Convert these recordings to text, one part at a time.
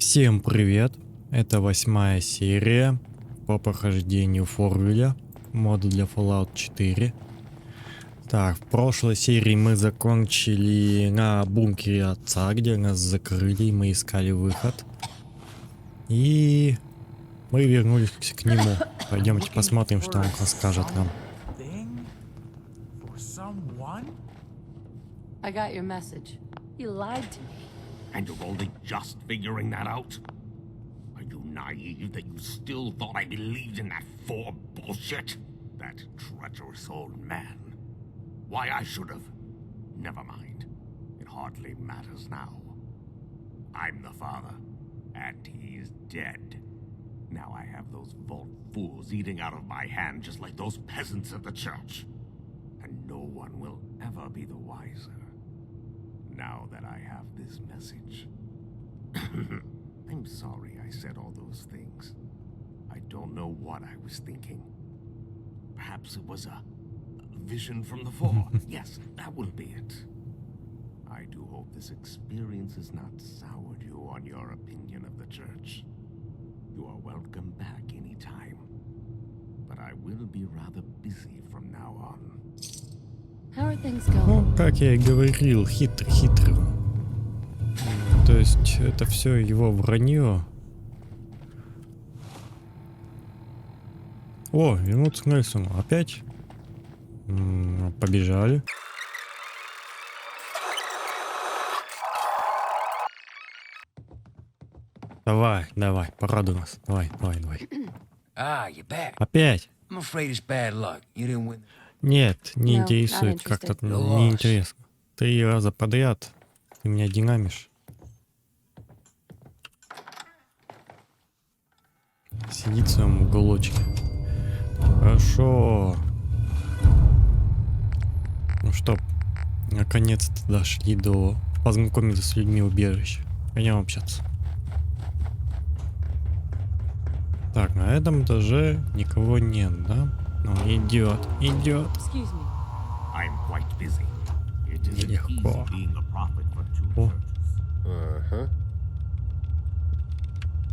Всем привет! Это 8-я серия по прохождению Fourville, мода для Fallout 4. Так, в прошлой серии мы закончили на бункере отца, где нас закрыли, и мы искали выход. И мы вернулись к нему. Пойдемте посмотрим, что он расскажет нам. I got your message. You lied to me. And you're only just figuring that out? Are you naive that you still thought I believed in that bullshit? That treacherous old man. Why, I should have. Never mind. It hardly matters now. I'm the father, and he's dead. Now I have those vault fools eating out of my hand just like those peasants at the church. And no one will ever be the wiser. Now that I have this message. I'm sorry I said all those things. I don't know what I was thinking. Perhaps it was a vision from the fall. Yes, that will be it. I do hope this experience has not soured you on your opinion of the church. You are welcome back anytime. But I will be rather busy from now on. How are things going? Ну, как я и говорил, хитрый. То есть это все его вранье. О, вернуться к Нельсону. Опять? Побежали. Давай, порадуй нас. Давай. You're back. Опять? I'm afraid it's bad luck. You didn't win. Нет, не No, интересует. not Как-то interested. не интересно. 3 раза подряд ты меня динамишь. Сидит в своем уголочке. Хорошо. Ну что, наконец-то дошли до познакомиться с людьми убежища. Пойдем общаться. Так, на этом этаже никого нет, да? Ну, идет. Excuse me. I'm quite busy. It isn't Нелегко. easy being a prophet for two О. churches. Uh-huh.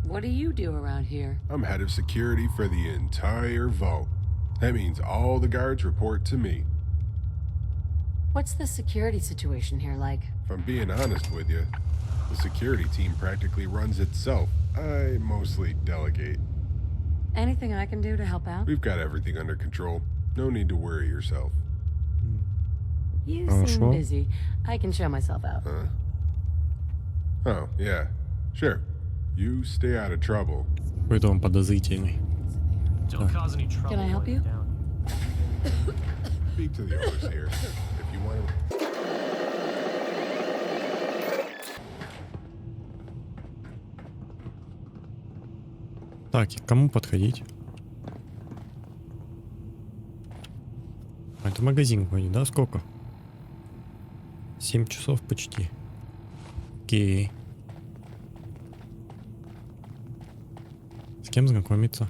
What do you do around here? I'm head of security for the entire vault. That means all the guards report to me. What's the security situation here like? If I'm being honest with you, the security team practically runs itself. I mostly delegate. Anything I can do to help out? We've got everything under control. No need to worry yourself. You Oh, seem sure. busy. I can show myself out. Oh, yeah. Sure. You stay out of trouble. Какой-то он подозрительный. Don't cause any trouble. Can I help while you? you're down. Speak to the others here. If you want to... Так, и к кому подходить? Это магазин вроде, да? Сколько? 7 часов почти. Окей. С кем знакомиться?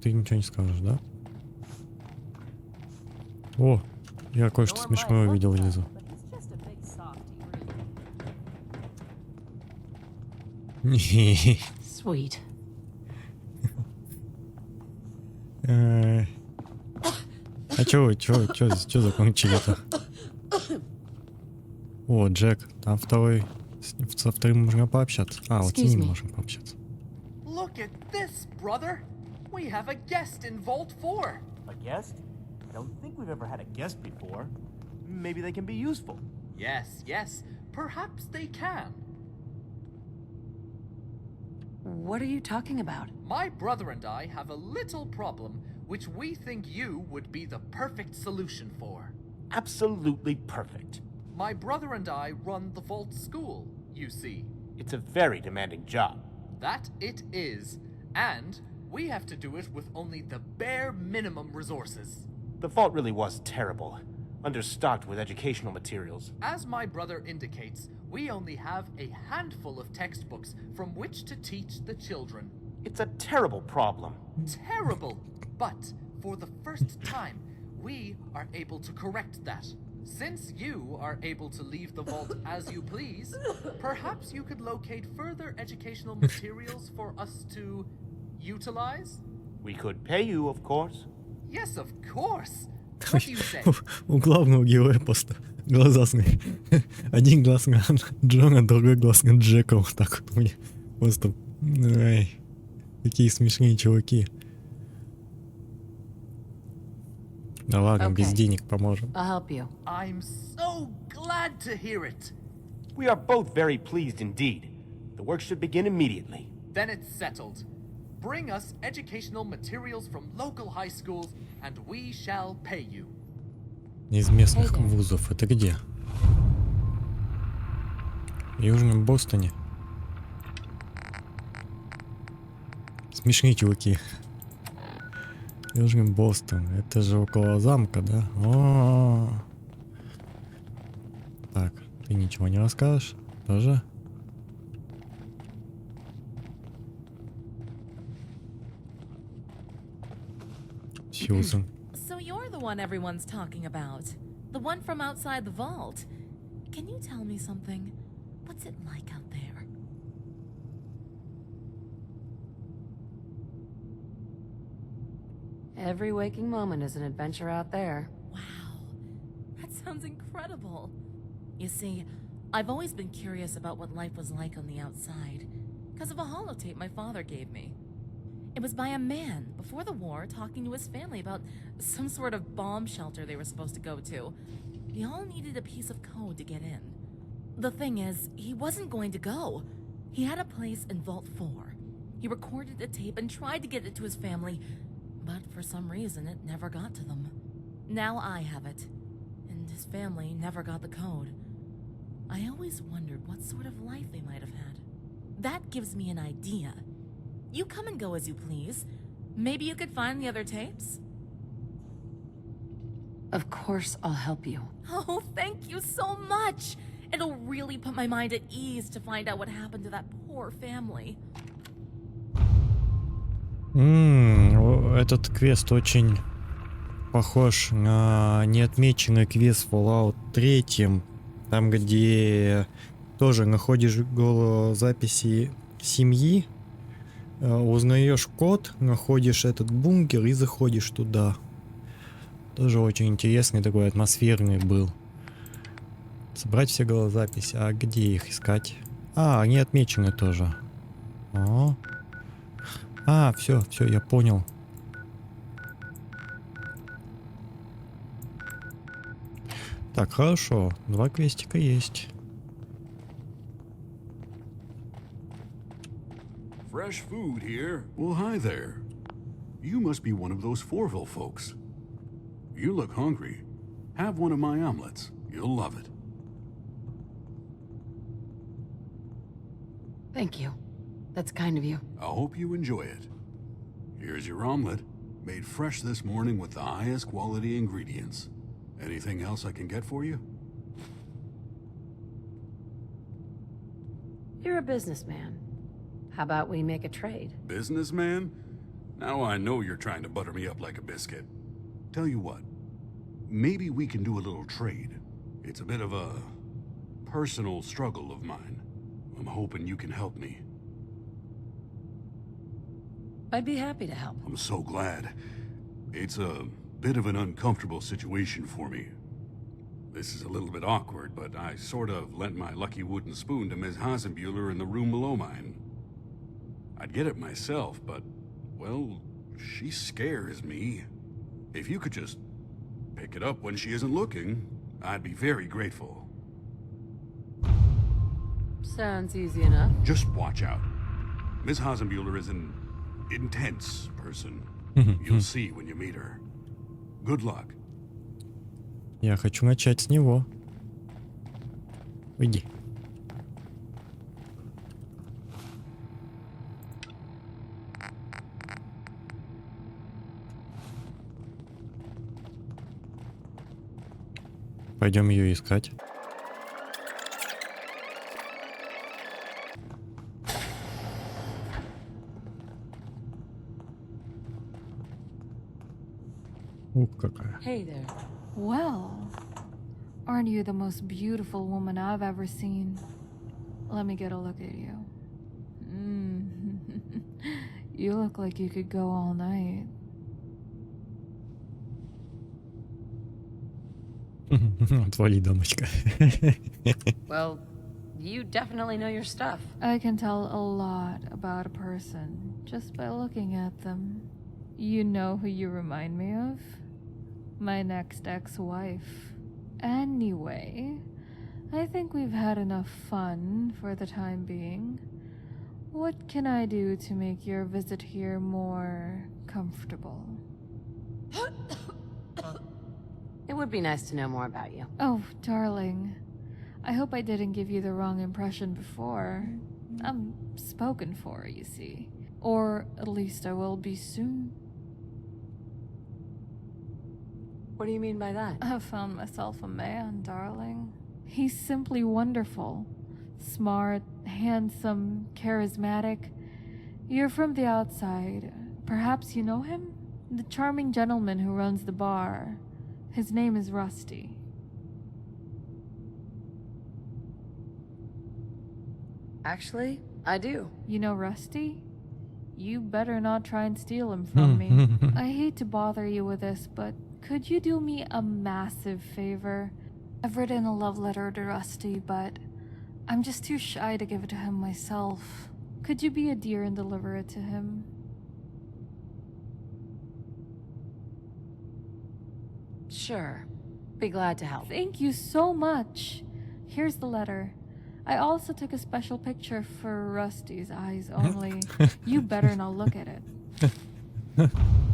Ты ничего не скажешь, да? О, я кое-что смешное увидел внизу. Sweet. А чё закончили-то? О, Джек, там второй. Со вторым можно пообщаться. А, вот с Excuse ним me. можем пообщаться. Look at this, brother! We have a guest in Vault 4! A guest? I don't think we've ever had a guest before. Maybe they can be useful. Yes, perhaps they can. What are you talking about? My brother and I have a little problem which we think you would be the perfect solution for. Absolutely perfect. My brother and I run the Vault School, you see. It's a very demanding job. That it is, and we have to do it with only the bare minimum resources. The vault really was terrible. Understocked with educational materials. As my brother indicates, we only have a handful of textbooks from which to teach the children. It's a terrible problem. Terrible! But for the first time, we are able to correct that. Since you are able to leave the vault as you please, perhaps you could locate further educational materials for us to utilize? We could pay you, of course. Yes, of course. What do you say? У главного героя просто глаза один глаз на Джона, другой глаз на Джека. Вот так вот у меня. Просто... Ай, какие смешные чуваки. Да ладно, без Okay. денег поможем. I'll help you. I'm so glad to hear it. We are both very pleased indeed. The work should begin immediately. Then it's settled. Bring us educational materials from local high schools, and we shall pay you. Из местных Hey there. вузов. Это где? В Южном Бостоне. Смешные чуваки. Южный Бостон. Это же около замка, да? О. Так, ты ничего не расскажешь? Тоже? Сьюзен. So you're the one everyone's talking about. The one from outside the vault. Can you tell me something? What's it like out there? Every waking moment is an adventure out there. Wow. That sounds incredible. You see, I've always been curious about what life was like on the outside, because of a holotape my father gave me. It was by a man before the war talking to his family about some sort of bomb shelter they were supposed to go to. They all needed a piece of code to get in. The thing is, he wasn't going to go. He had a place in Vault 4. He recorded a tape and tried to get it to his family, but for some reason it never got to them. Now I have it, and his family never got the code. I always wondered what sort of life they might have had. That gives me an idea. You come and go as you please. Maybe you could find the other tapes? Of course I'll help you. Oh, thank you so much! It'll really put my mind at ease to find out what happened to that poor family. Этот квест очень похож на неотмеченный квест Fallout 3, там где тоже находишь записи семьи, узнаешь код, находишь этот бункер и заходишь туда. Тоже очень интересный, такой атмосферный был. Собрать все голозаписи. А где их искать? А, они отмечены тоже. Все, я понял. Так, хорошо. 2 квестика есть. Fresh food here? Well, hi there. You must be one of those Fourville folks. You look hungry. Have one of my omelets. You'll love it. Thank you. That's kind of you. I hope you enjoy it. Here's your omelet, made fresh this morning with the highest quality ingredients. Anything else I can get for you? You're a businessman. How about we make a trade? Businessman? Now I know you're trying to butter me up like a biscuit. Tell you what, maybe we can do a little trade. It's a bit of a personal struggle of mine. I'm hoping you can help me. I'd be happy to help. I'm so glad. It's a bit of an uncomfortable situation for me. This is a little bit awkward, but I sort of lent my lucky wooden spoon to Ms. Hasenbuehler in the room below mine. I'd get it myself, but, well, she scares me. If you could just pick it up when she isn't looking, I'd be very grateful. Sounds easy enough. Just watch out. Ms. Hasenbuehler is an intense person. You'll see when you meet her. Good luck. Я хочу начать с него. Иди. Пойдем ее искать. Ух, какая. Hey there. Well, Aren't you the most beautiful woman I've ever seen? Let me get a look at you. You look like you could go all night. Отвали, дамочка. Well, you definitely know your stuff. I can tell a lot about a person just by looking at them. You know who you remind me of? My next ex-wife. Anyway, I think we've had enough fun for the time being. What can I do to make your visit here more comfortable? It would be nice to know more about you. Oh, darling. I hope I didn't give you the wrong impression before. I'm spoken for, you see. Or at least I will be soon. What do you mean by that? I found myself a man, darling. He's simply wonderful. Smart, handsome, charismatic. You're from the outside. Perhaps you know him? The charming gentleman who runs the bar. His name is Rusty. Actually, I do. You know Rusty? You better not try and steal him from me. I hate to bother you with this, but could you do me a massive favor? I've written a love letter to Rusty, but I'm just too shy to give it to him myself. Could you be a dear and deliver it to him? Sure. Be glad to help. Thank you so much. Here's the letter. I also took a special picture for Rusty's eyes only. You better not look at it.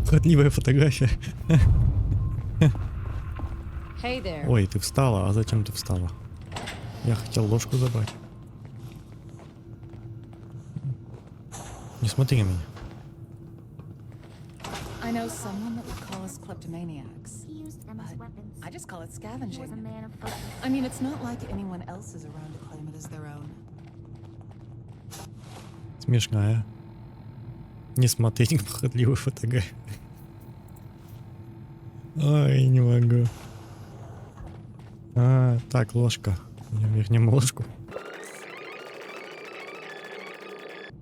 Похотливая фотография. Hey there. Ой, ты встала, а зачем ты встала? Я хотел ложку забрать. Не смотри на меня. I know someone that would call us kleptomaniacs. He used them as weapons. I just call it He was a scavenging. man of focus. I mean, it's not like anyone else is around to claim it as their own. Смешная. Не смотреть на похотливую фотографию. Ой, не могу. Так, ложка. Вернем ложку.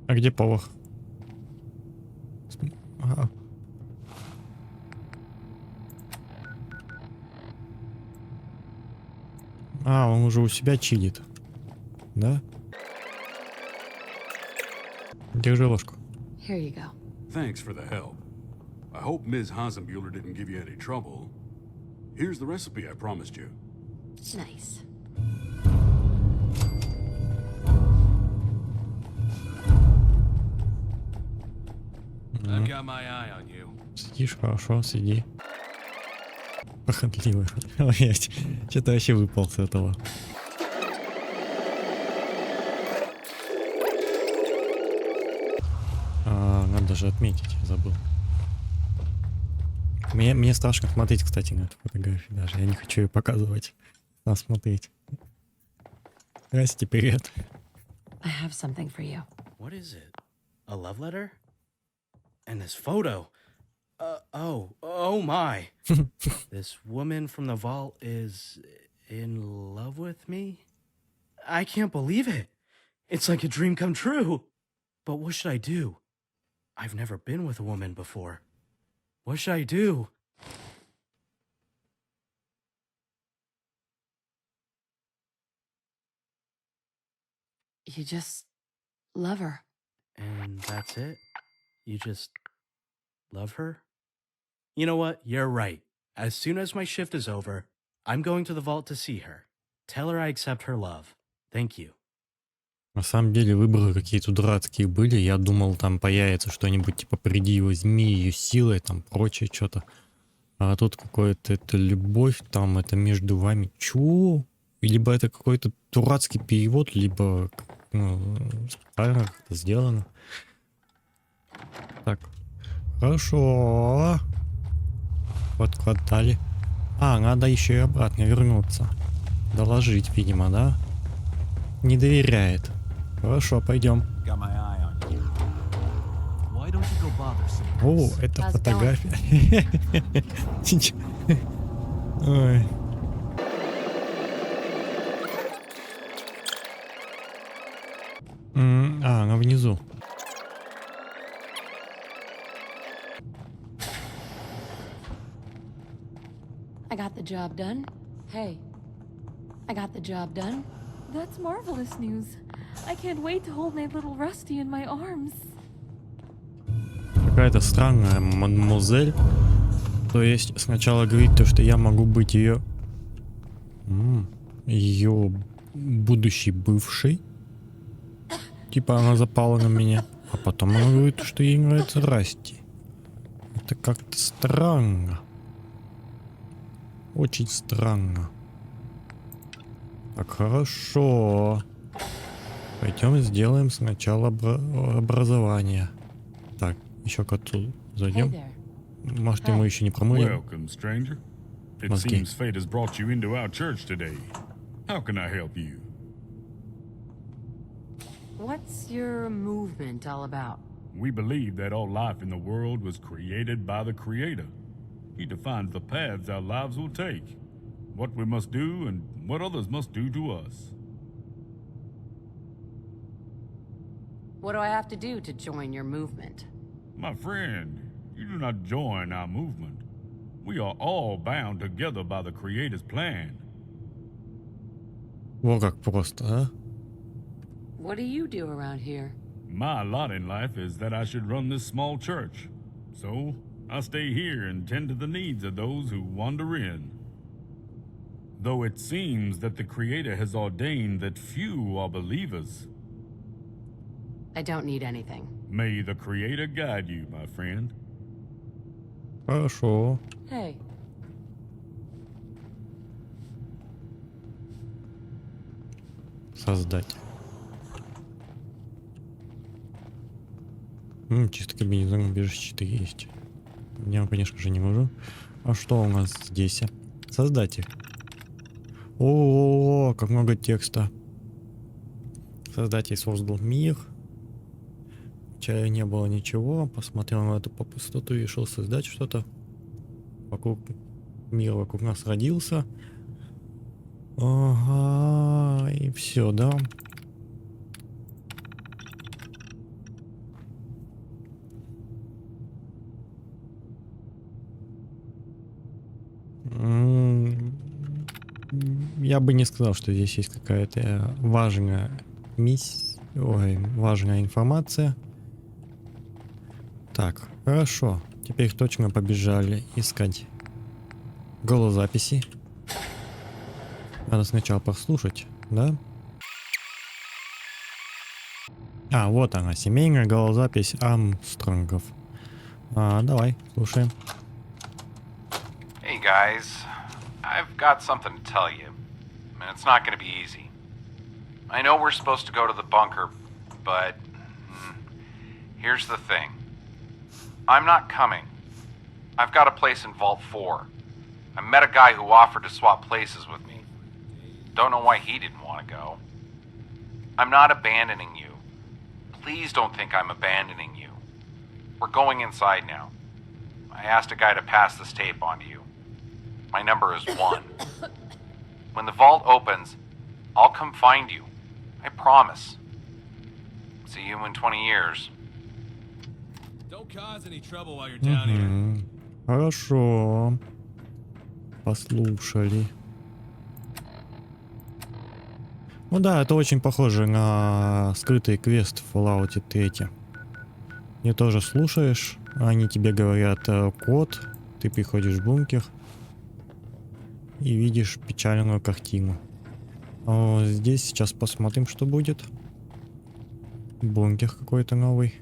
А где повар? Ага. Он уже у себя чилит. Да? Держи ложку. Here you go. Thanks for the help. I hope Ms. Hasenbuehler didn't give you any trouble. Here's the recipe I promised you. Nice. I've got my eye on you. Сидишь, хорошо, сиди. Похотливый. Что-то вообще выпал с этого. Надо же отметить, забыл. Мне страшно смотреть, кстати, на эту фотографию даже. Я не хочу ее показывать. Надо смотреть. Здрасте, привет. I have something for you. What is it? A love letter? And this photo. Oh my. This woman from the vault is in love with me? I can't believe it. It's like a dream come true. But what should I do? I've never been with a woman before. What should I do? You just love her. And that's it? You just love her? You know what? You're right. As soon as my shift is over, I'm going to the vault to see her. Tell her I accept her love. Thank you. На самом деле выборы какие-то дурацкие были. Я думал, там появится что-нибудь типа «приди и возьми ее силой», там прочее что-то. А тут какое-то это любовь, там это между вами. Чё? Либо это какой-то дурацкий перевод, либо правильно как-то сделано. Так. Хорошо. Подкладали. Надо еще и обратно вернуться. Доложить, видимо, да? Не доверяет. Хорошо, пойдем. О, это фотография. Ой. Она внизу. I got the job done. Hey, I got the job done. That's marvelous news. I can't wait to hold my little Rusty in my arms. Какая-то странная мадемуазель. То есть сначала говорит то, что я могу быть ее будущий бывший. Типа она запала на меня. А потом она говорит, что ей нравится Расти. Это как-то странно. Очень странно. Так, хорошо. Пойдем сделаем сначала образование. Так, еще к отцу зайдем. Может, ему еще не промыли? Welcome, stranger. It Мозги. seems fate has brought you into our church today. How can I help you? What's your movement all about? We believe that all life in the world was created by the Creator. He defines the paths our lives will take, what we must do, and what others must do to us. What do I have to do to join your movement? My friend, you do not join our movement. We are all bound together by the Creator's plan. Во как просто, а? What do you do around here? My lot in life is that I should run this small church. So, I stay here and tend to the needs of those who wander in. Though it seems that the Creator has ordained that few are believers. I don't need anything. May the Creator guide you, my friend. Хорошо. Hey, Создать. Чисто комбинезон, убежище 4 есть. Я, конечно же, не могу. А что у нас здесь? Создать их. О, как много текста. Создатель создал мир. Вчера не было ничего. Посмотрел на эту пустоту и решил создать что-то. Вокруг мир вокруг нас родился. Ага, и все, да. Я бы не сказал, что здесь есть какая-то важная важная информация. Так, хорошо. Теперь точно побежали искать голозаписи. Надо сначала послушать, да? А, вот она, семейная голозапись Армстронгов. Давай, слушаем. Hey guys, I've got something to tell you, and it's not going to be easy. I know we're supposed to go to the bunker, but here's the thing. I'm not coming. I've got a place in Vault 4. I met a guy who offered to swap places with me. Don't know why he didn't want to go. I'm not abandoning you. Please don't think I'm abandoning you. We're going inside now. I asked a guy to pass this tape on to you. My number is 1. When the vault opens, I'll come find you. I promise. See you in 20 years. Don't cause any trouble while you're down here. Хорошо. Послушали. Ну да, это очень похоже на скрытый квест в Fallout 3. Не тоже слушаешь, они тебе говорят код, ты приходишь в бункер и видишь печальную картину. Здесь сейчас посмотрим, что будет. Бункер какой-то новый.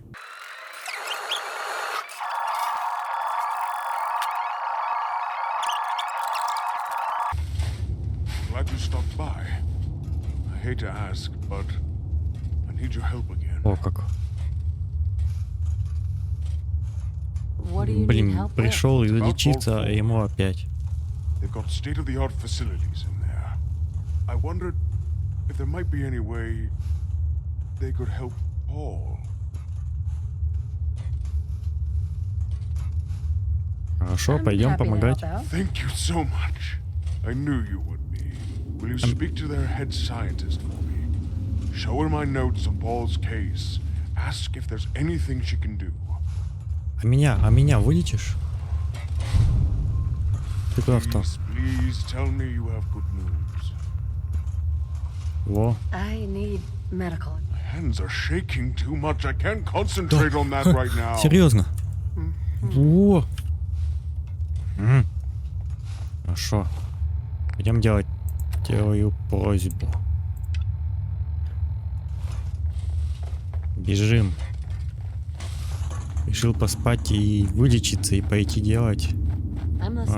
Glad you stopped by. I hate to ask, but I need your help again. О, как. what do you need Блин, help with? пришел излечиться, а ему опять. They've got state-of-the-art facilities in there. I wondered if there might be any way they could help Paul. Хорошо, пойдем помогать. Thank you so much. I knew you would be. Will you speak to their head scientist for me? Show her my notes on Paul's case. Ask if there's anything she can do. А меня вылечишь? Ты кто? Please tell me you have good news. Во. I need medical. My hands are shaking too much. I can't concentrate on that right now. Серьезно? Во. Хорошо. Пойдем делать твою просьбу. Бежим. Решил поспать и вылечиться, и пойти делать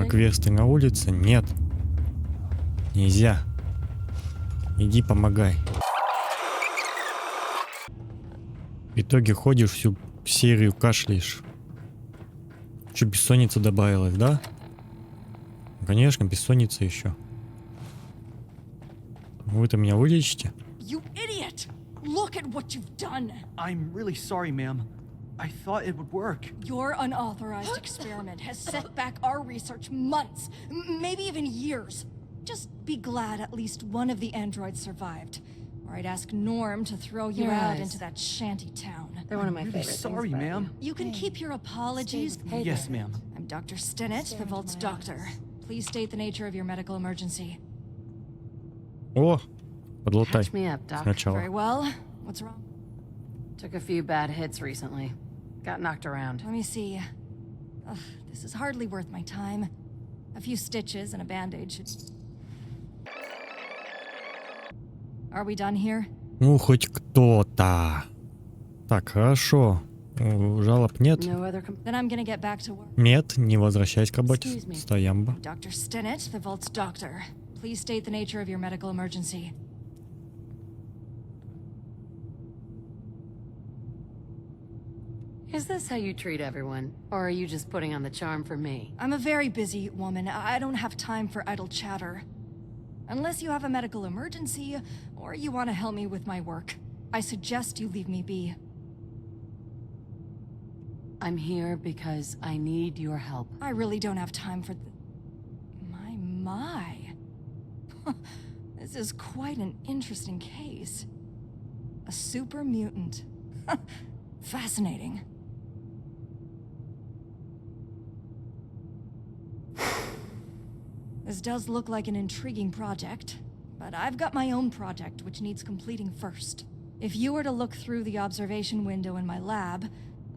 квесты на улице? Нет. Нельзя. Иди помогай. В итоге ходишь всю серию, кашляешь. Че, бессонница добавилась, да? Конечно, бессонница еще. Вы-то меня вылечите? You idiot! Look at what you've done! I'm really sorry, ma'am. I thought it would work. Your unauthorized experiment has set back our research months, maybe even years. Just be glad at least one of the androids survived. Or I'd ask Norm to throw you Your out eyes. into that shanty town. They're one of my I'm really favorite sorry, things about ma'am. You can keep your apologies. Hey Yes, there. ma'am. I'm Dr. Stinnett, the Vault's doctor. Please state the nature of your medical emergency. О, подлутай. Catch me up, Doc. Сначала. Very well. What's wrong? Took a few bad hits recently. Got knocked around. Let me see. Ugh, this is hardly worth my time. A few stitches and a bandage. Are we done here? Ну, хоть кто-то. Так, хорошо. Жалоб нет? No other Then I'm gonna get back to work. Нет, не возвращайся к работе. Excuse me. Стоямба. Dr. Stinnett, the Vault's doctor. Please state the nature of your medical emergency. Is this how you treat everyone? Or are you just putting on the charm for me? I'm a very busy woman. I don't have time for idle chatter. Unless you have a medical emergency, or you want to help me with my work, I suggest you leave me be. I'm here because I need your help. I really don't have time for my. This is quite an interesting case. A super mutant. Fascinating. This does look like an intriguing project, but I've got my own project which needs completing first. If you were to look through the observation window in my lab,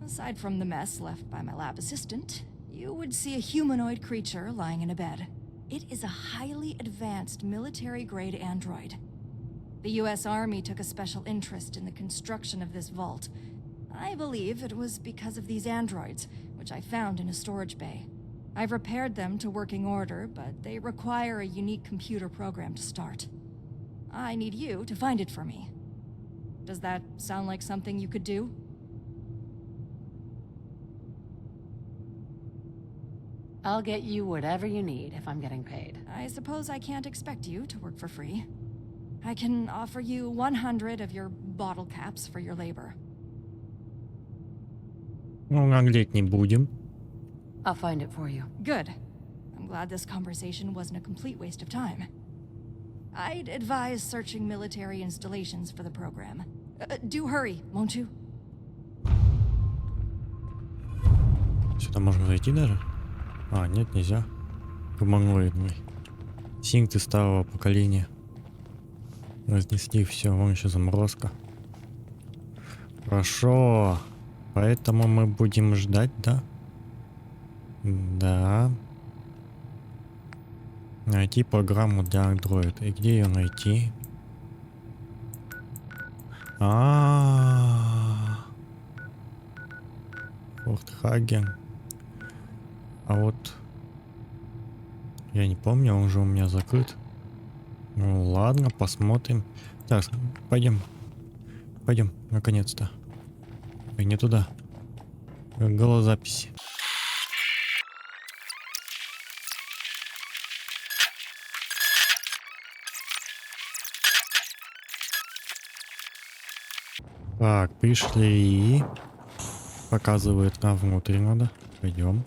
aside from the mess left by my lab assistant, you would see a humanoid creature lying in a bed. It is a highly advanced military-grade android. The US Army took a special interest in the construction of this vault. I believe it was because of these androids, which I found in a storage bay. I've repaired them to working order, but they require a unique computer program to start. I need you to find it for me. Does that sound like something you could do? I'll get you whatever you need if I'm getting paid. I suppose I can't expect you to work for free. I can offer you 100 of your bottle caps for your labor. Ну, наглеть не будем. I'll find it for you. Good. I'm glad this conversation wasn't a complete waste of time. I'd advise searching military installations for the program. Do hurry, won't you? Сюда можно зайти даже? А, нет, нельзя. Гуманоидный. Синкты старого поколения. Разнесли все, вон еще заморозка. Хорошо. Поэтому мы будем ждать, да? Да. Найти программу для андроида. И где ее найти? Фортхаген. А вот я не помню, он же у меня закрыт. Ну ладно, посмотрим. Так, пойдем. Пойдем, наконец-то. Ой, не туда. Голозаписи. Так, пришли. Показывает нам внутрь надо. Пойдем.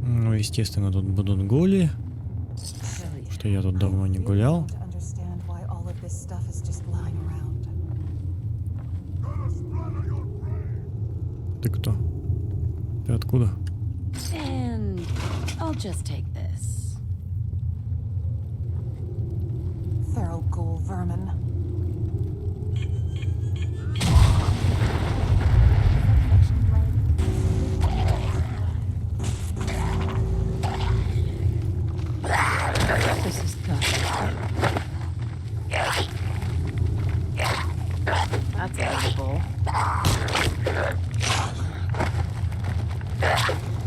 Ну, естественно, тут будут голи. Что-то я тут давно не гулял. Ты кто? Ты откуда? And I'll just take this. Feral ghoul vermin. This is good. That's edible.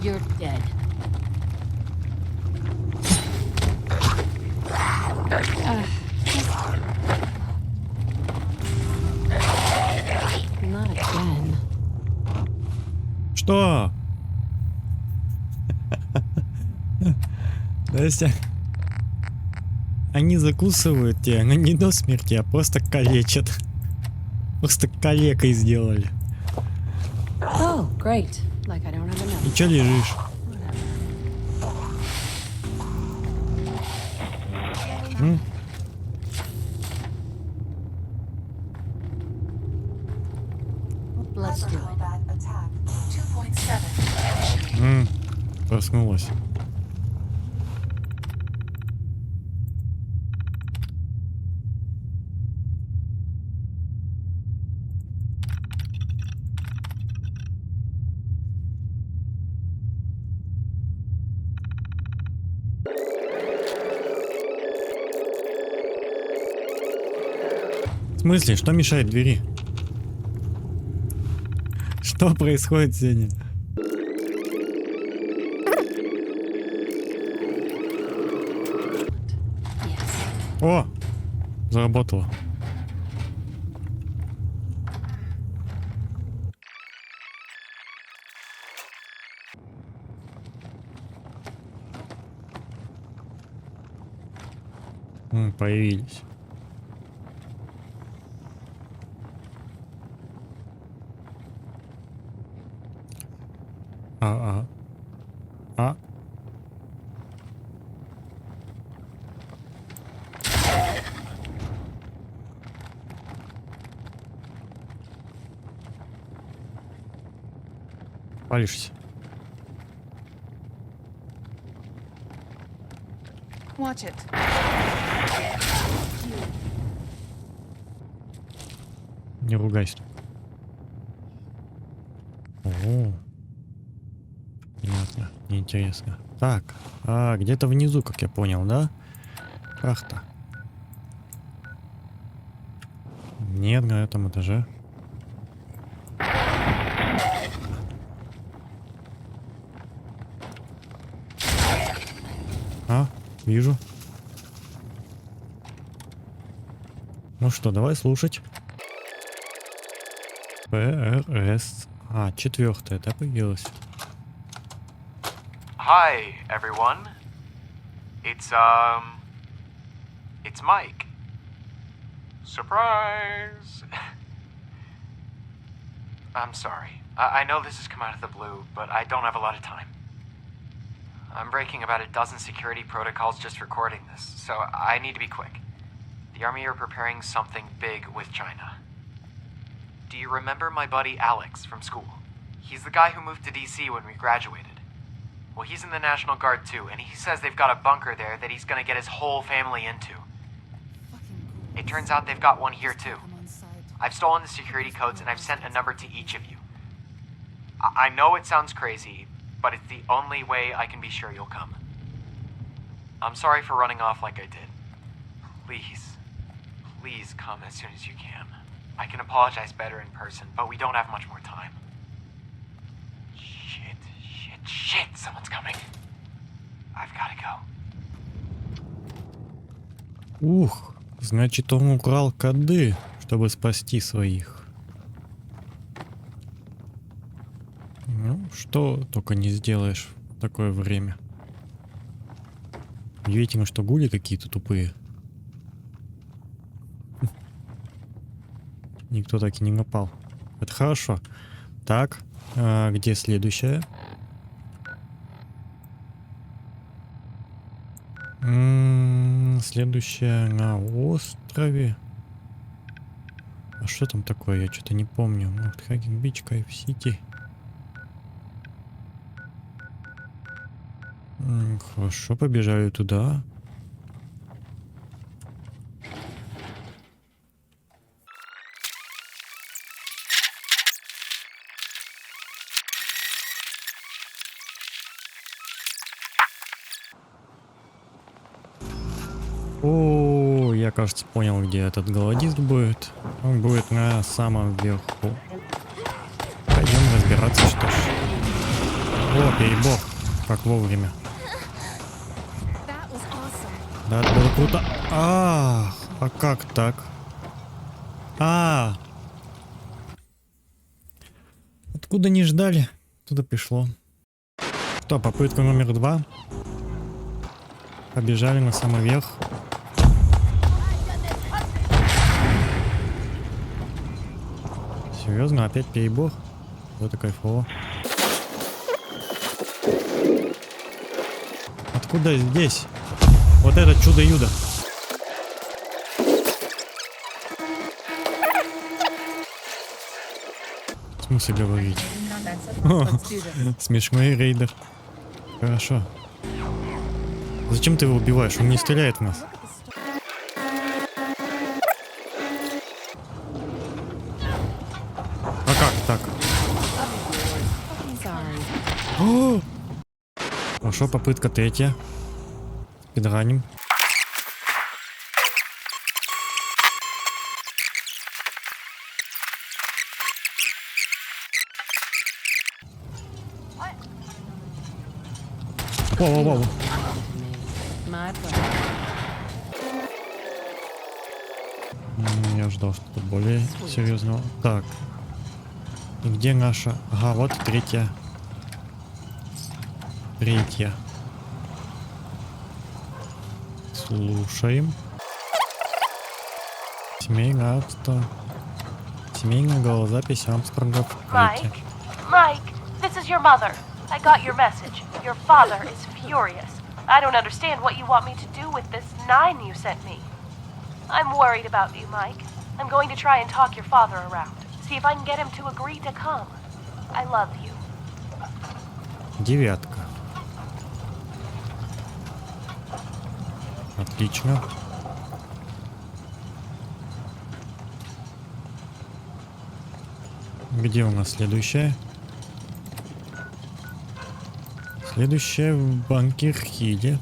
You're dead. Not again. Что? То есть они закусывают тебя, но не до смерти, а просто калечат. Просто калекой сделали. Oh, great. Like I don't have enough. И чё лежишь? Let's do it. Проснулась. В смысле, что мешает двери? Что происходит сегодня? О! Заработало. Появились. А. Палишься. Watch it. Не ругайся. О, понятно, неинтересно. Так, где-то внизу, как я понял, да? Карта. Нет, на этом этаже. Вижу. Ну что, давай слушать. ПРС. Четвертая, да, появилась? Hi, everyone. It's Mike. Surprise! I'm sorry. I know this has come out of the blue, but I don't have a lot of time. I'm breaking about a dozen security protocols just recording this, so I need to be quick. The Army are preparing something big with China. Do you remember my buddy Alex from school? He's the guy who moved to DC when we graduated. Well, he's in the National Guard too, and he says they've got a bunker there that he's gonna get his whole family into. It turns out they've got one here too. I've stolen the security codes and I've sent a number to each of you. I know it sounds crazy, but it's the only way I can be sure you'll come. I'm sorry for running off like I did. Please come as soon as you can. I can apologize better in person, but we don't have much more time. Shit, someone's coming. I've gotta go. Ух, значит, он украл коды, чтобы спасти своих. Ну, что только не сделаешь в такое время. Удивительно, что гули какие-то тупые. Никто так и не напал. Это хорошо. Так, где следующая? следующая на острове. А что там такое? Я что-то не помню. Может, Хагин Бич, Кайф Сити. Хорошо, побежали туда. О, я, кажется, понял, где этот голодист будет. Он будет на самом верху. Пойдем разбираться, что ж. О, перебор. Как вовремя. Да, это было круто. А как так? Откуда не ждали, туда пришло. Что, попытка номер 2. Побежали на самый верх. Серьезно, опять перебор? Вот и кайфово. Откуда здесь? Вот это чудо-юдо. В смысле говорить? Смешной рейдер. Хорошо. Зачем ты его убиваешь? Он не стреляет в нас. А как так? Хорошо, попытка 3. Спидраним. Воу-воу-воу. Я ждал что-то более серьезного. Так. И где наша? Ага, вот 3. 3. Слушаем. Семейная голозапись Армстронга в Крите. Mike, this is your mother. I got your message. Your father is furious. I don't understand what you want me to do with this 9 you sent me. I'm worried about you, Mike. I'm going to try and talk your father around. See if I can get him to agree to come. I love you. 9. Отлично. Где у нас следующая? Следующая в Банкер-Хилле.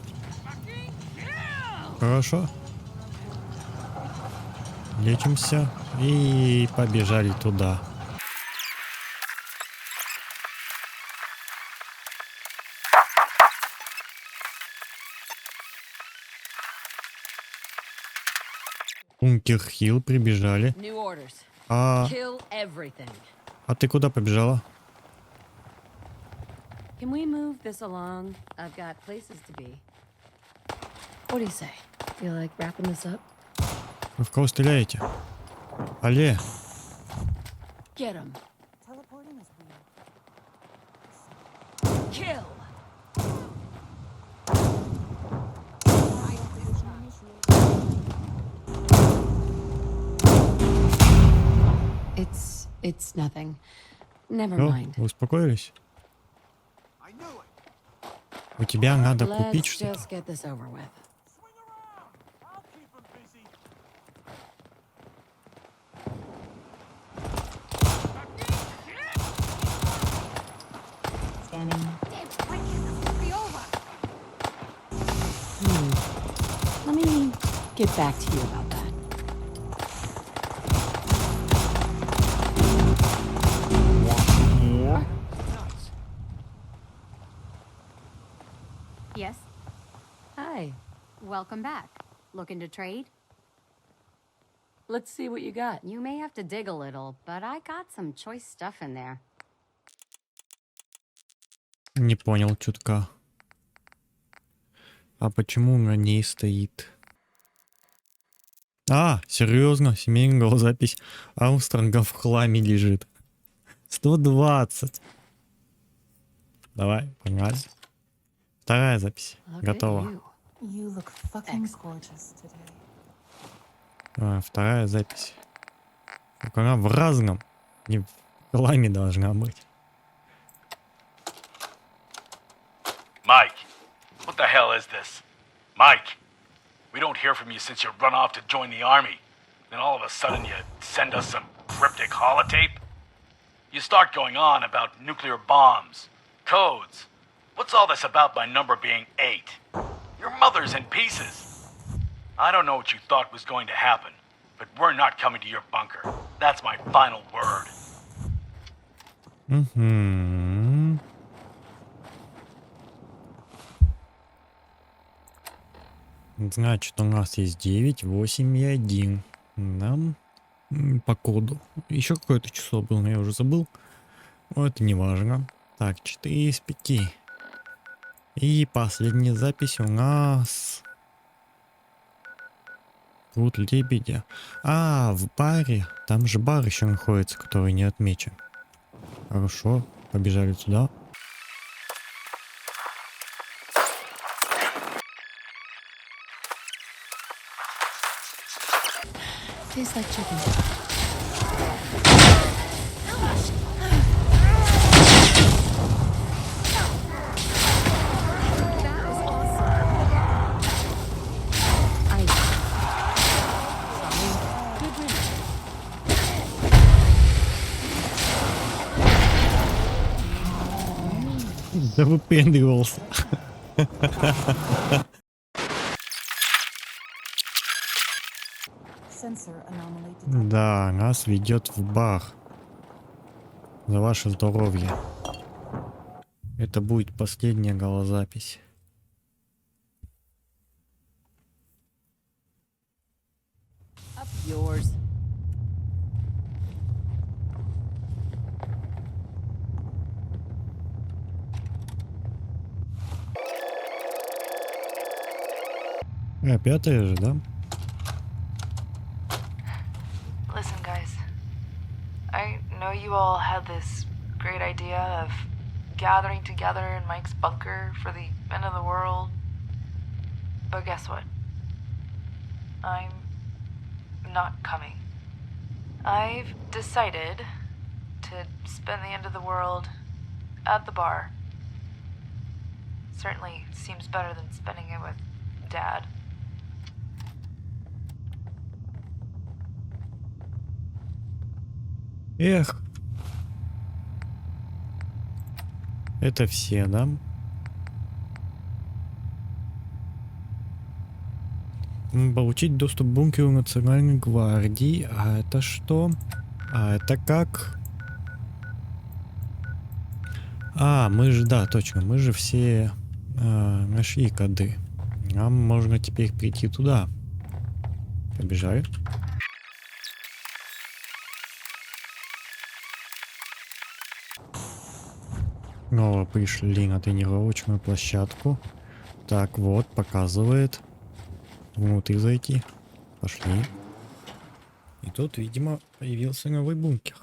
Хорошо. Лечимся и побежали туда. Бункер-Хилл прибежали. А ты куда побежала? Can we move this along? I've got places to be. What do you say? Feel like wrapping this up? Вы в кого стреляете? Алле. Get him. Kill. It's nothing. Never mind. Вы успокоились? У тебя надо купить что-то. Let's just get this over with. Let me get back to you about that. Yes? Hi. Welcome back. Looking to trade? Let's see what you got. You may have to dig a little, but I got some choice stuff in there. Не понял чутка. А почему на ней стоит? А, серьезно? Семейная голозапись Армстронга в хламе лежит. 120. Давай, погнали. Вторая запись. Готова. You look fucking gorgeous today. Вторая запись. Только она в разном. Не в клане должна быть. Mike, what the hell is this? Mike, we don't hear from you since you run off to join the army. Then all of a sudden you send us some cryptic holotape? You start going on about nuclear bombs, codes. What's all this about my number being 8? Your mother's in pieces. I don't know what you thought was going to happen, but we're not coming to your bunker. That's my final word. Значит, у нас есть 9, 8 и 1. Нам по коду. Еще какое-то число было, но я уже забыл. Но это не важно. Так, 4 из 5. И последняя запись у нас... Тут лебедя. А, в баре. Там же бар еще находится, который не отмечен. Хорошо, побежали туда. Tastes like chicken. Да выпендривался. Да, нас ведет в бар. За ваше здоровье. Это будет последняя голозапись. Up yours. Пятая же, да? Listen, guys. I know you all had this great idea of gathering together in Mike's bunker for the end of the world. But guess what? I'm not coming. I've decided to spend the end of the world at the bar. Certainly seems better than spending it with Dad. Эх. Это все, да? Получить доступ к бункеру Национальной гвардии. А это что? А это как? А, мы же, да, точно. Мы же все нашли коды. Нам можно теперь прийти туда. Побежали. Снова пришли на тренировочную площадку. Так, вот, показывает. Внутрь зайти. Пошли. И тут, видимо, появился новый бункер.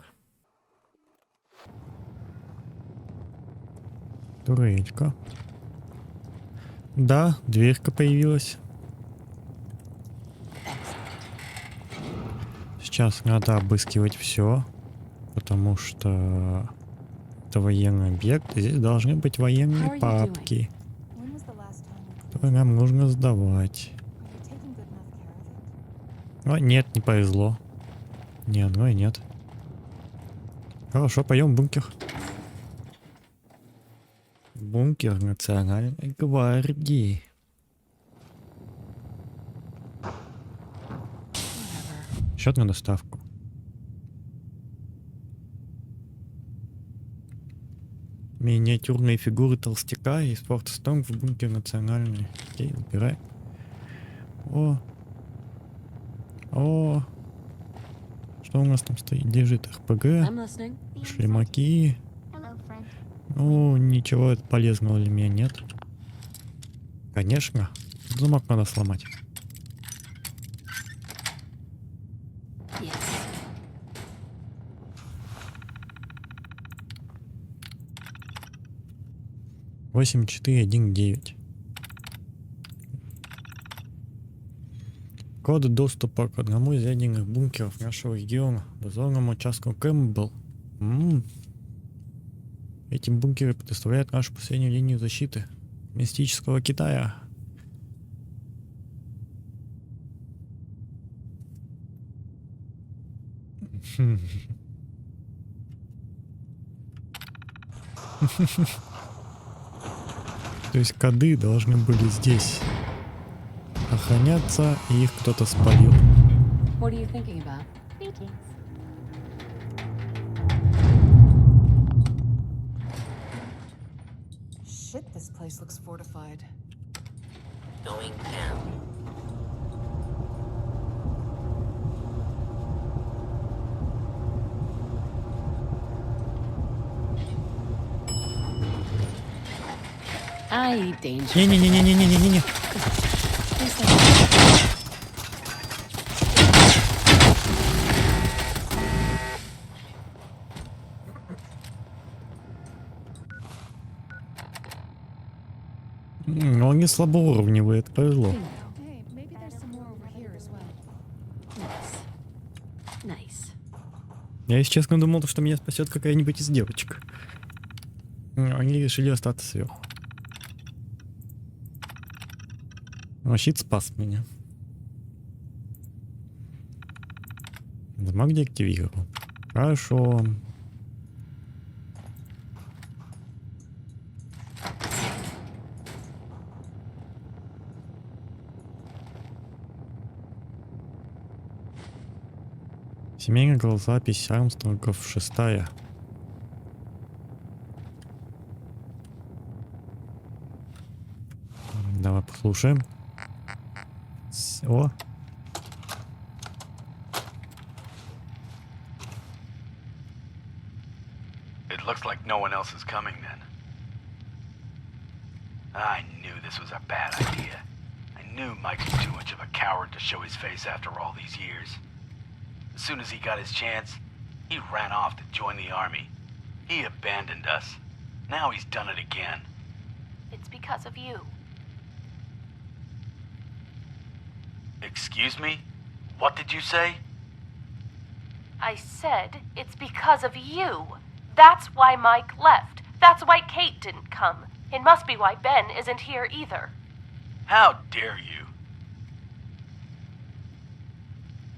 Турелька. Да, дверька появилась. Сейчас надо обыскивать все, потому что это военный объект. Здесь должны быть военные папки, которые нам нужно сдавать. О, нет, не повезло. Ни одной нет. Хорошо, пойдем в бункер. Бункер Национальной гвардии. Счет на доставку. Миниатюрные фигуры толстяка и спортстом в бункер Национальной. Окей, выбирай. О. Что у нас там стоит? Лежит РПГ. Шлемаки. Ну, ничего полезного для меня нет. Конечно. Замок надо сломать. Код доступа к одному из ядерных бункеров нашего региона, дозорному участку Кэмпбелл. Эти бункеры представляют нашу последнюю линию защиты мистического Китая. То есть коды должны были здесь охраняться, и их кто-то спалил. What are you thinking about? Shit, this place looks fortified. Going down. I eat danger. Не-не-не-не-не-не-не-не. Он не слабоуровневый, это повезло. Hey, maybe there's some more over here as well. Nice. Я, если честно, думал, что меня спасет какая-нибудь из девочек. Но они решили остаться сверху. Но щит спас меня. Замок деактивировал. Хорошо. Семейная голозапись Армстронгов 6. Давай послушаем. О! It looks like no one else is coming then. I knew this was a bad idea. I knew Mike was too much of a coward to show his face after all these years. As soon as he got his chance, he ran off to join the army. He abandoned us. Now he's done it again. It's because of you. Excuse me? What did you say? I said it's because of you. That's why Mike left. That's why Kate didn't come. It must be why Ben isn't here either. How dare you?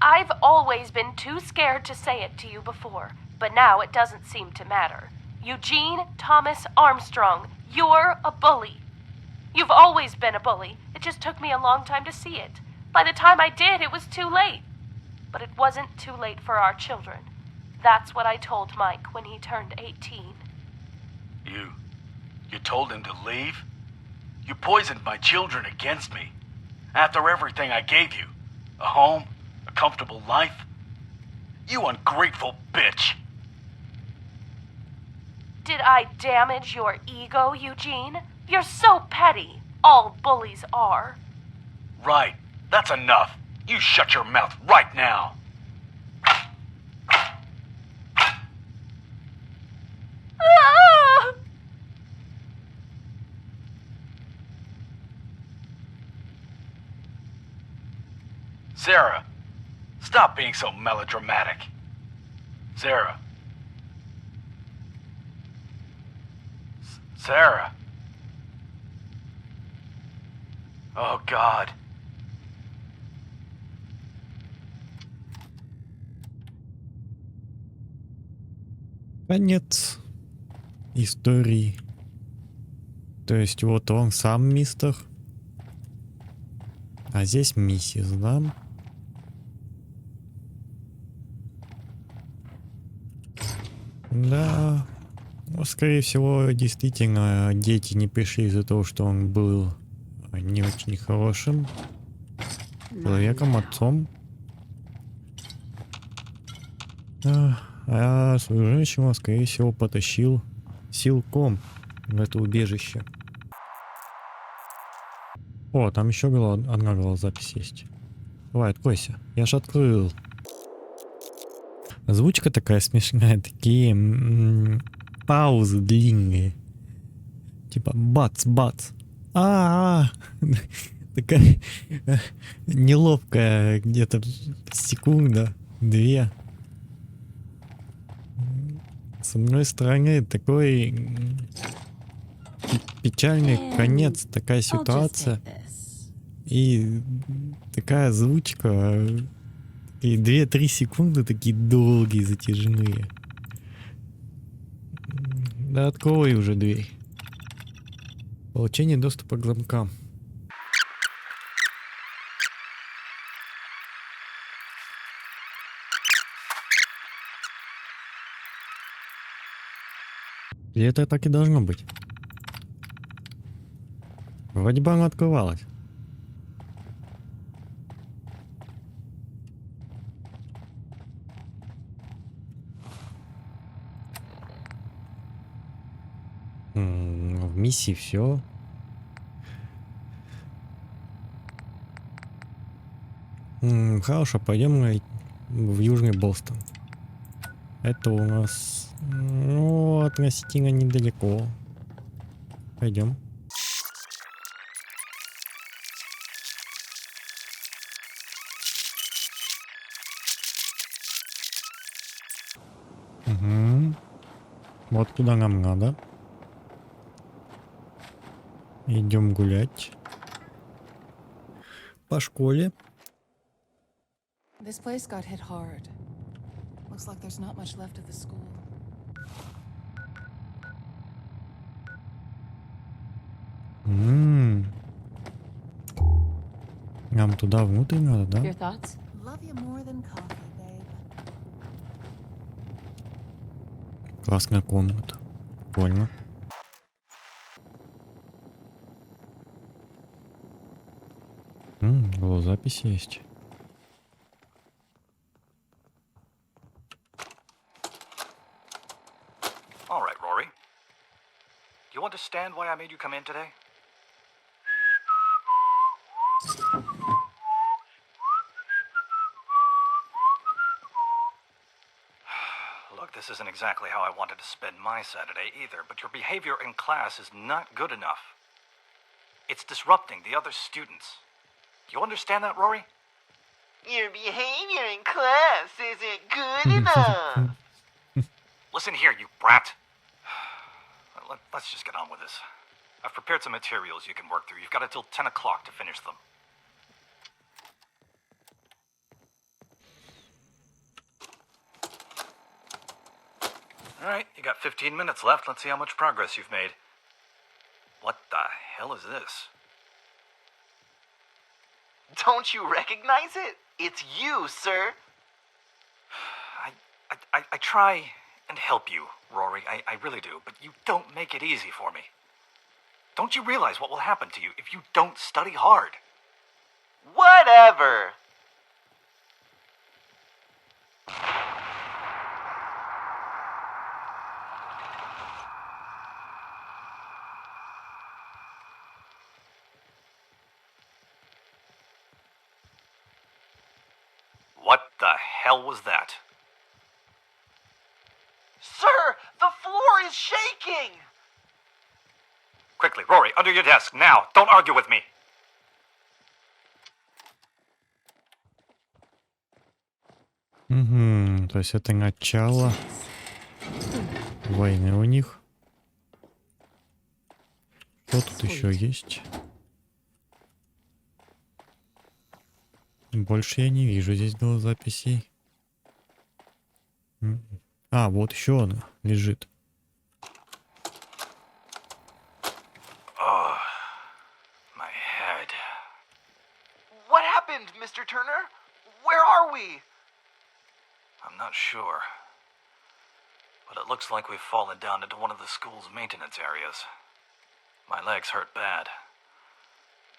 I've always been too scared to say it to you before, but now it doesn't seem to matter. Eugene Thomas Armstrong, you're a bully. You've always been a bully. It just took me a long time to see it. By the time I did, it was too late. But it wasn't too late for our children. That's what I told Mike when he turned 18. You told him to leave? You poisoned my children against me. After everything I gave you. A home, a comfortable life. You ungrateful bitch. Did I damage your ego, Eugene? You're so petty. All bullies are. Right. That's enough. You shut your mouth right now. Ah! Sarah, stop being so melodramatic. Sarah. Sarah. Oh, God. Конец истории. То есть вот он сам мистер. А здесь миссис, да? Да. Ну, скорее всего, действительно, дети не пришли из-за того, что он был не очень хорошим человеком, отцом. А свою женщину, скорее всего, потащил силком в это убежище. О, там еще одна голозапись есть. Давай, откройся. Я ж открыл. Озвучка такая смешная, такие паузы длинные. Типа бац-бац. такая неловкая где-то секунда, две. С одной стороны, такой печальный конец, такая ситуация. И такая озвучка. И 2-3 секунды такие долгие, затяжные. Да открой уже дверь. Получение доступа к замкам. И это так и должно быть. Вроде бы оно открывалось. В миссии все. Хорошо, пойдем в Южный Бостон. Это у нас, ну, относительно недалеко. Пойдем. Угу. Вот куда нам надо. Идем гулять по школе. This place got hit hard. Looks like there's not much left of the school. Нам туда внутрь надо, да? Your thoughts? Love you more than coffee, babe. Классная комната. Прикольно. Запись есть. All right, Rory. Do you understand why I made you come in today? Look, this isn't exactly how I wanted to spend my Saturday either, but your behavior in class is not good enough. It's disrupting the other students. Do you understand that, Rory? Your behavior in class isn't good enough. Listen here, you brat. Let's just get on with this. I've prepared some materials you can work through. You've got until 10 o'clock to finish them. All right, you got 15 minutes left. Let's see how much progress you've made. What the hell is this? Don't you recognize it? It's you, sir. I try and help you, Rory. I really do, but you don't make it easy for me. Don't you realize what will happen to you if you don't study hard? Whatever. What the hell was that? Sir, the floor is shaking! Quickly, Rory, under your desk, now! Don't argue with me! То есть это начало войны у них. Что тут еще есть? Больше я не вижу здесь записей. А, вот еще она лежит. Oh, my head. What happened, Mr. Turner? Where are we? I'm not sure. But it looks like we've fallen down into one of the school's maintenance areas. My legs hurt bad.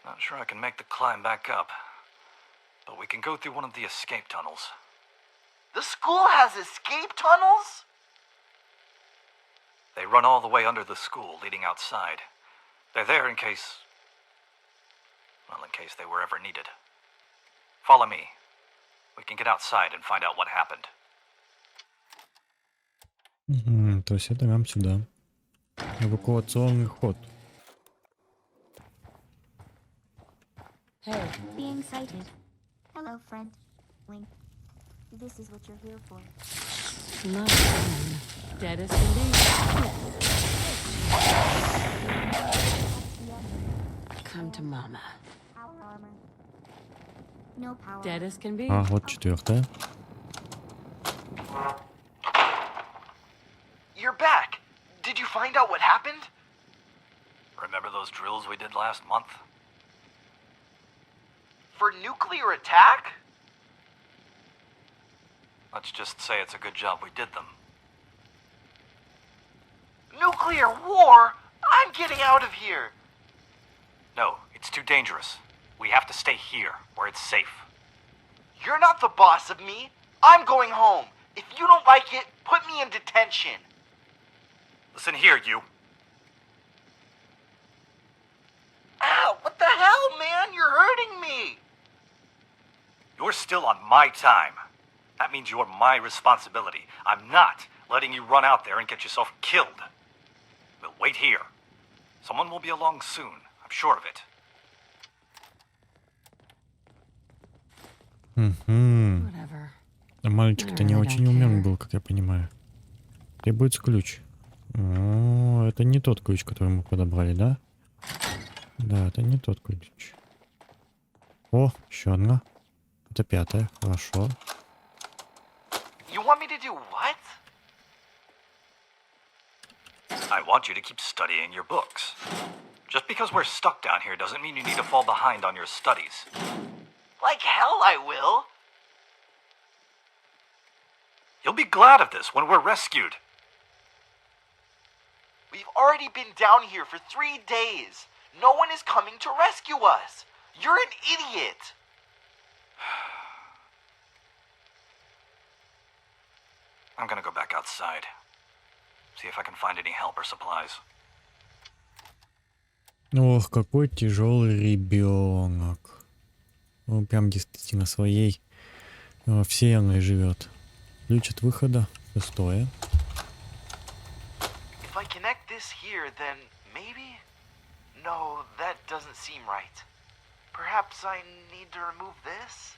Not sure I can make the climb back up. But we can go through one of the escape tunnels. The school has escape tunnels? They run all the way under the school, leading outside. They're there in case... well, in case they were ever needed. Follow me. We can get outside and find out what happened. То есть это нам сюда. Эвакуационный ход. Not fun. Dead as can be. Come to mama. Dead as can be. А, вот четвертая. You're back. Did you find out what happened? Remember those drills we did last month? For nuclear attack? Let's just say it's a good job we did them. Nuclear war? I'm getting out of here. No, it's too dangerous. We have to stay here, where it's safe. You're not the boss of me. I'm going home. If you don't like it, put me in detention. Listen here, you. Ow, what the hell, man? You're hurting me. You're still on my time. That means you're my responsibility. I'm not letting you run out there and get yourself killed. We'll wait here. Someone will be along soon. I'm sure of it. Угу. Мальчик-то не очень умен был, как я понимаю. Требуется ключ. О, это не тот ключ, который мы подобрали, да? Да, это не тот ключ. О, еще одна. Это пятая, хорошо. You want me to do what? I want you to keep studying your books. Just because we're stuck down here doesn't mean you need to fall behind on your studies. Like hell I will. You'll be glad of this when we're rescued. We've already been down here for 3 days. No one is coming to rescue us. You're an idiot. I'm gonna go back outside. See if I can find any help or supplies. Ох, какой тяжелый ребенок. Он прям действительно своей вселенной живет. Ключ от выхода. Шестое. If I connect this here, then maybe? No, that doesn't seem right. Perhaps I need to remove this?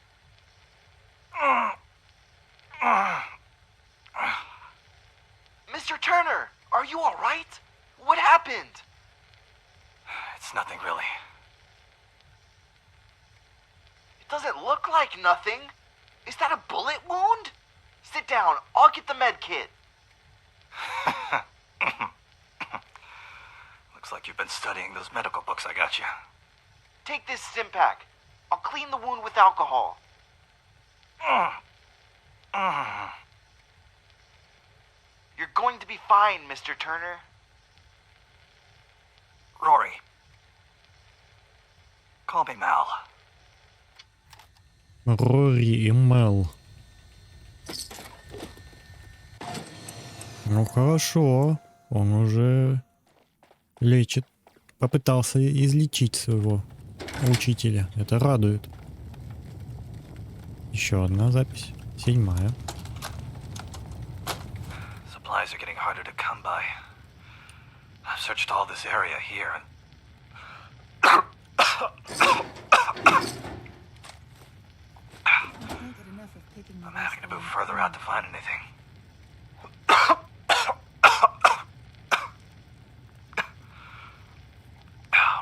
Mr. Turner, are you all right? What happened? It's nothing really. It doesn't look like nothing. Is that a bullet wound? Sit down. I'll get the med kit. Looks like you've been studying those medical books I got you. Take this stim pack. I'll clean the wound with alcohol. You're going to be fine, Mr. Turner. Rory. Call me Mal. Рори и Мел. Ну хорошо, он уже лечит. Попытался излечить своего учителя. Это радует. Еще одна запись. 7. Supplies are getting harder to come by. I've searched all this area here and... I'm having to move further out to find anything.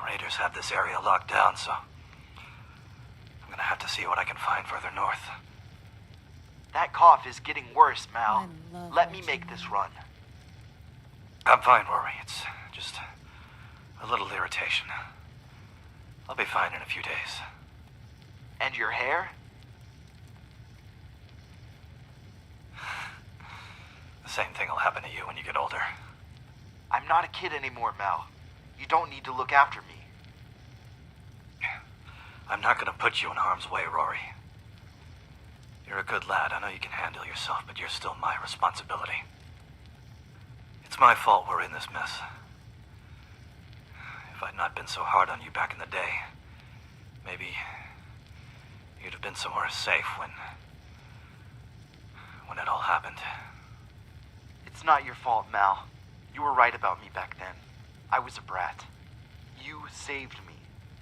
Raiders have this area locked down, so I'm gonna have to see what I can find further north. That cough is getting worse, Mal. Let me make this run. I'm fine, Rory. It's just a little irritation. I'll be fine in a few days. And your hair? The same thing will happen to you when you get older. I'm not a kid anymore, Mal. You don't need to look after me. I'm not gonna put you in harm's way, Rory. You're a good lad. I know you can handle yourself, but you're still my responsibility. It's my fault we're in this mess. If I'd not been so hard on you back in the day, maybe you'd have been somewhere safe when it all happened. It's not your fault, Mal. You were right about me back then. I was a brat. You saved me.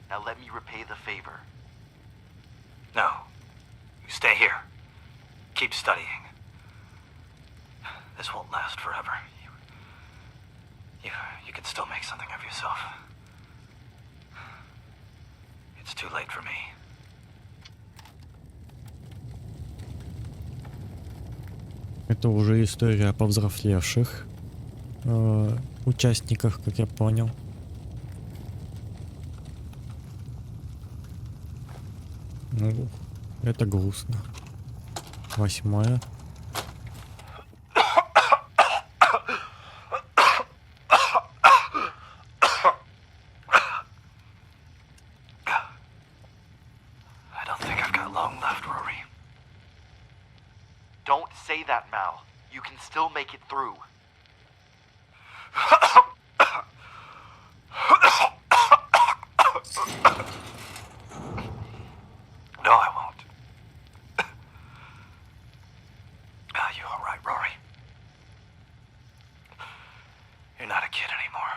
Now let me repay the favor. No. You stay here. Keep studying. this won't last forever. You can still make something of yourself. It's too late for me. Это уже история о повзрослевших участниках, как я понял. Ну, это грустно. 8. I don't think I've got long left, Rory. Don't say that, Mal. You can still make it through. No, I won't. Are you all right, Rory? You're not a kid anymore.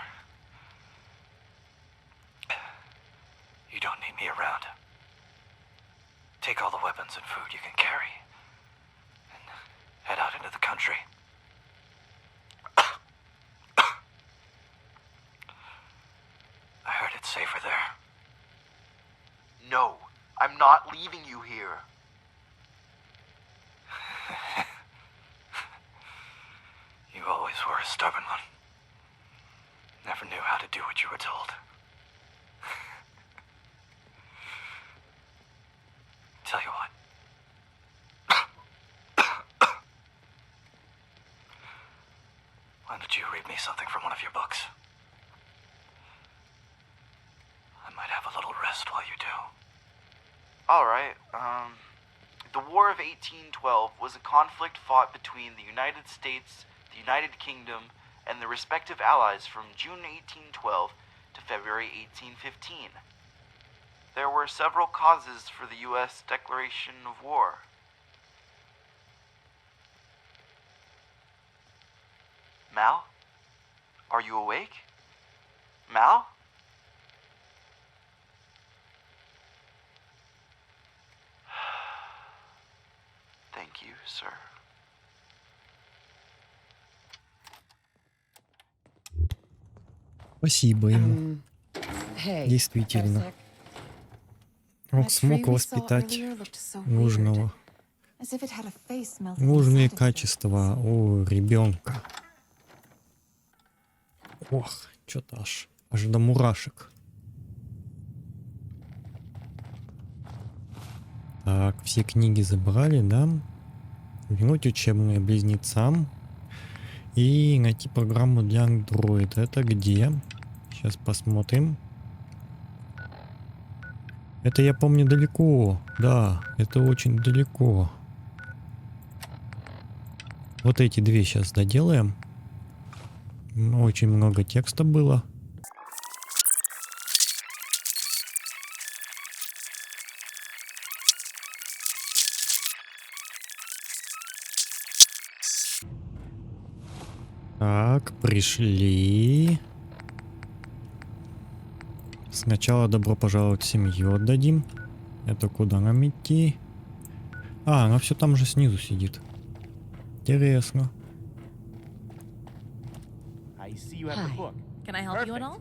You don't need me around. Take all the weapons and food you can carry and head out into the country. I heard it's safer there. No, I'm not leaving you here. You always were a stubborn one. Never knew how to do what you were told. Tell you what. Why don't you read me something from one of your books? I might have a little rest while you do. All right. The War of 1812 was a conflict fought between the United States, the United Kingdom, and their respective allies from June 1812 to February 1815. There were several causes for the U.S. declaration of war. Mal? Are you awake? Mal? Thank you, sir. Спасибо ему. Действительно. Он смог воспитать нужного. Нужные качества у ребенка. Ох, что-то аж до мурашек. Так, все книги забрали, да? Вернуть учебные близнецам. И найти программу для андроида. Это где? Сейчас посмотрим. Это я помню далеко. Да, это очень далеко. Вот эти две сейчас доделаем. Очень много текста было. Так, пришли. Сначала добро пожаловать в семью отдадим. Это куда нам идти? А, она все там же снизу сидит. Интересно. Can I help you at all?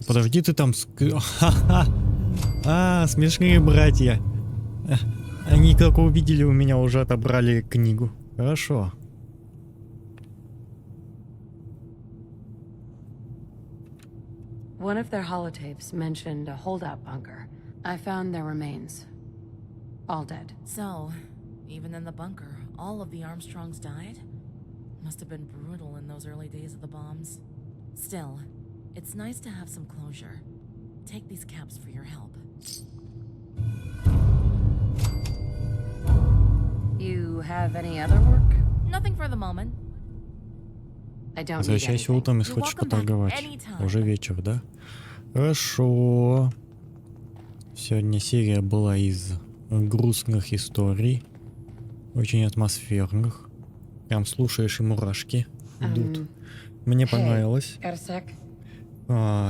Подожди, ты там... А, смешные братья. Они только увидели, у меня уже отобрали книгу. Хорошо. One of their holotapes mentioned a holdout bunker. I found their remains. All dead. So, even in the bunker, all of the Armstrongs died? Must have been brutal in those early days of the bombs. Still, it's nice to have some closure. Take these caps for your help. You have any other work? Nothing for the moment. I don't need Возвращайся anything. утром, если хочешь поторговать. Уже вечер, да? Хорошо. Сегодня серия была из грустных историй. Очень атмосферных. Прям слушаешь и мурашки идут. Мне понравилось.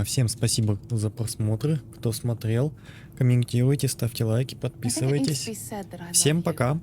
Всем спасибо за просмотры. Кто смотрел, комментируйте, ставьте лайки, подписывайтесь. Всем пока.